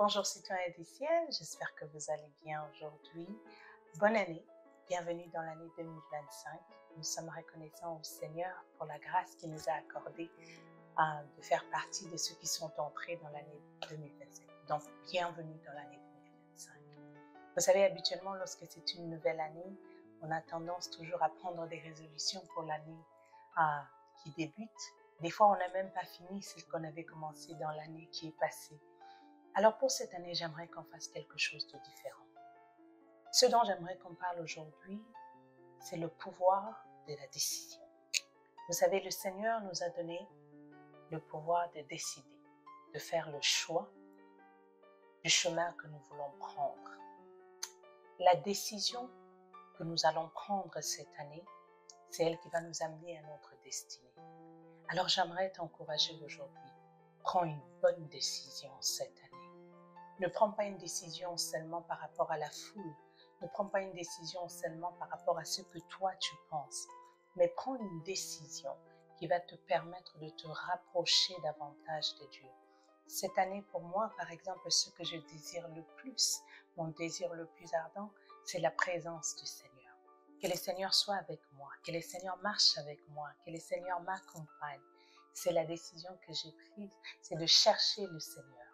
Bonjour citoyens du ciel, j'espère que vous allez bien aujourd'hui. Bonne année, bienvenue dans l'année 2025. Nous sommes reconnaissants au Seigneur pour la grâce qu'il nous a accordée de faire partie de ceux qui sont entrés dans l'année 2025. Donc, bienvenue dans l'année 2025. Vous savez, habituellement, lorsque c'est une nouvelle année, on a tendance toujours à prendre des résolutions pour l'année qui débute. Des fois, on n'a même pas fini ce qu'on avait commencé dans l'année qui est passée. Alors pour cette année, j'aimerais qu'on fasse quelque chose de différent. Ce dont j'aimerais qu'on parle aujourd'hui, c'est le pouvoir de la décision. Vous savez, le Seigneur nous a donné le pouvoir de décider, de faire le choix du chemin que nous voulons prendre. La décision que nous allons prendre cette année, c'est elle qui va nous amener à notre destinée. Alors j'aimerais t'encourager aujourd'hui. Prends une bonne décision cette année. Ne prends pas une décision seulement par rapport à la foule. Ne prends pas une décision seulement par rapport à ce que toi tu penses. Mais prends une décision qui va te permettre de te rapprocher davantage de Dieu. Cette année, pour moi, par exemple, ce que je désire le plus, mon désir le plus ardent, c'est la présence du Seigneur. Que le Seigneur soit avec moi, que le Seigneur marche avec moi, que le Seigneur m'accompagne. C'est la décision que j'ai prise, c'est de chercher le Seigneur.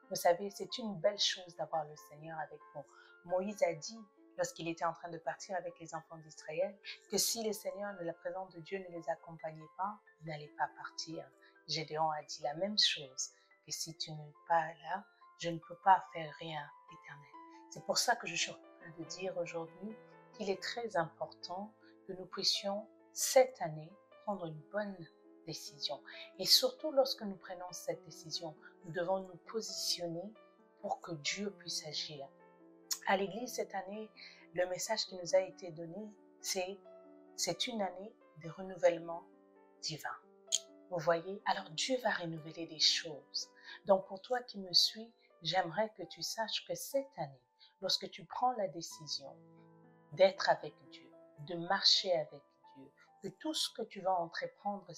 Vous savez, c'est une belle chose d'avoir le Seigneur avec nous. Moïse a dit, lorsqu'il était en train de partir avec les enfants d'Israël, que si le Seigneur, la présence de Dieu ne les accompagnait pas, ils n'allaient pas partir. Gédéon a dit la même chose, que si tu n'es pas là, je ne peux pas faire rien d'éternel. C'est pour ça que je suis en train de dire aujourd'hui qu'il est très important que nous puissions cette année prendre une bonne décision. Et surtout lorsque nous prenons cette décision, nous devons nous positionner pour que Dieu puisse agir. À l'église cette année, le message qui nous a été donné, c'est une année de renouvellement divin. Vous voyez, alors Dieu va renouveler des choses. Donc pour toi qui me suis, j'aimerais que tu saches que cette année, lorsque tu prends la décision d'être avec Dieu, de marcher avec Dieu, que tout ce que tu vas entreprendre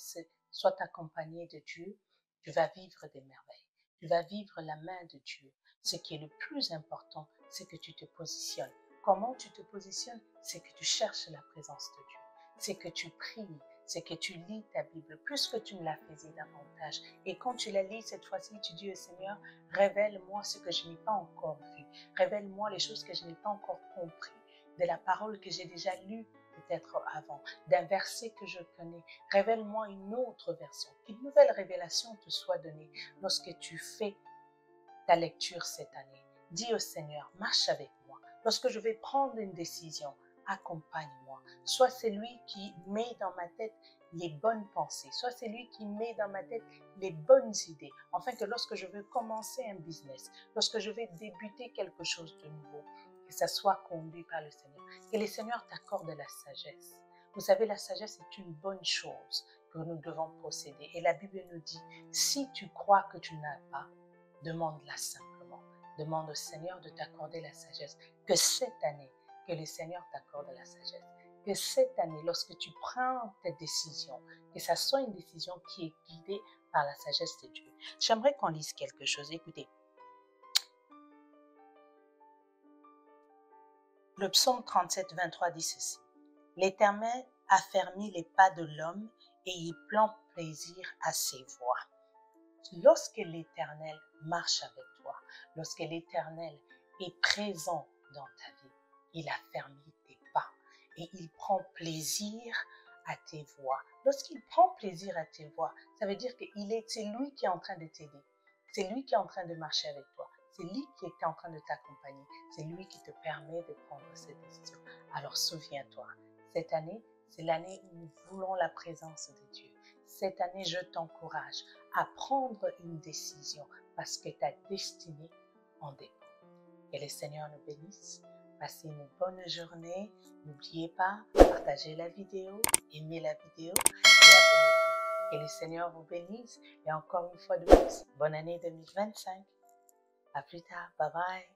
soit accompagné de Dieu, tu vas vivre des merveilles. Tu vas vivre la main de Dieu. Ce qui est le plus important, c'est que tu te positionnes. Comment tu te positionnes? C'est que tu cherches la présence de Dieu. C'est que tu pries. C'est que tu lis ta Bible plus que tu ne la faisais davantage. Et quand tu la lis cette fois-ci, tu dis au Seigneur, révèle-moi ce que je n'ai pas encore vu. Révèle-moi les choses que je n'ai pas encore compris de la parole que j'ai déjà lue peut-être avant, d'un verset que je connais. Révèle-moi une autre version. Qu'une nouvelle révélation te soit donnée lorsque tu fais ta lecture cette année. Dis au Seigneur, marche avec moi. Lorsque je vais prendre une décision, accompagne-moi. Sois celui qui met dans ma tête les bonnes pensées. Sois celui qui met dans ma tête les bonnes idées. Afin que lorsque je veux commencer un business, lorsque je vais débuter quelque chose de nouveau, que ça soit conduit par le Seigneur. Que le Seigneur t'accorde la sagesse. Vous savez, la sagesse est une bonne chose que nous devons posséder. Et la Bible nous dit, si tu crois que tu n'as pas, demande-la simplement. Demande au Seigneur de t'accorder la sagesse. Que cette année, que le Seigneur t'accorde la sagesse. Que cette année, lorsque tu prends tes décisions, que ça soit une décision qui est guidée par la sagesse de Dieu. J'aimerais qu'on lise quelque chose. Écoutez. Le psaume 37, 23 dit ceci. L'Éternel affermit les pas de l'homme et il prend plaisir à ses voies. Lorsque l'Éternel marche avec toi, lorsque l'Éternel est présent dans ta vie, il affermit tes pas et il prend plaisir à tes voies. Lorsqu'il prend plaisir à tes voies, ça veut dire que c'est lui qui est en train de t'aider. C'est lui qui est en train de marcher avec toi. C'est lui qui est en train de t'accompagner. C'est lui qui te permet de prendre cette décision. Alors souviens-toi, cette année, c'est l'année où nous voulons la présence de Dieu. Cette année, je t'encourage à prendre une décision parce que ta destinée en dépend. Que le Seigneur nous bénisse. Passez une bonne journée. N'oubliez pas, partagez la vidéo, aimez la vidéo et abonnez-vous. Que le Seigneur vous bénisse. Et encore une fois de plus, bonne année 2025. À plus tard. Bye bye.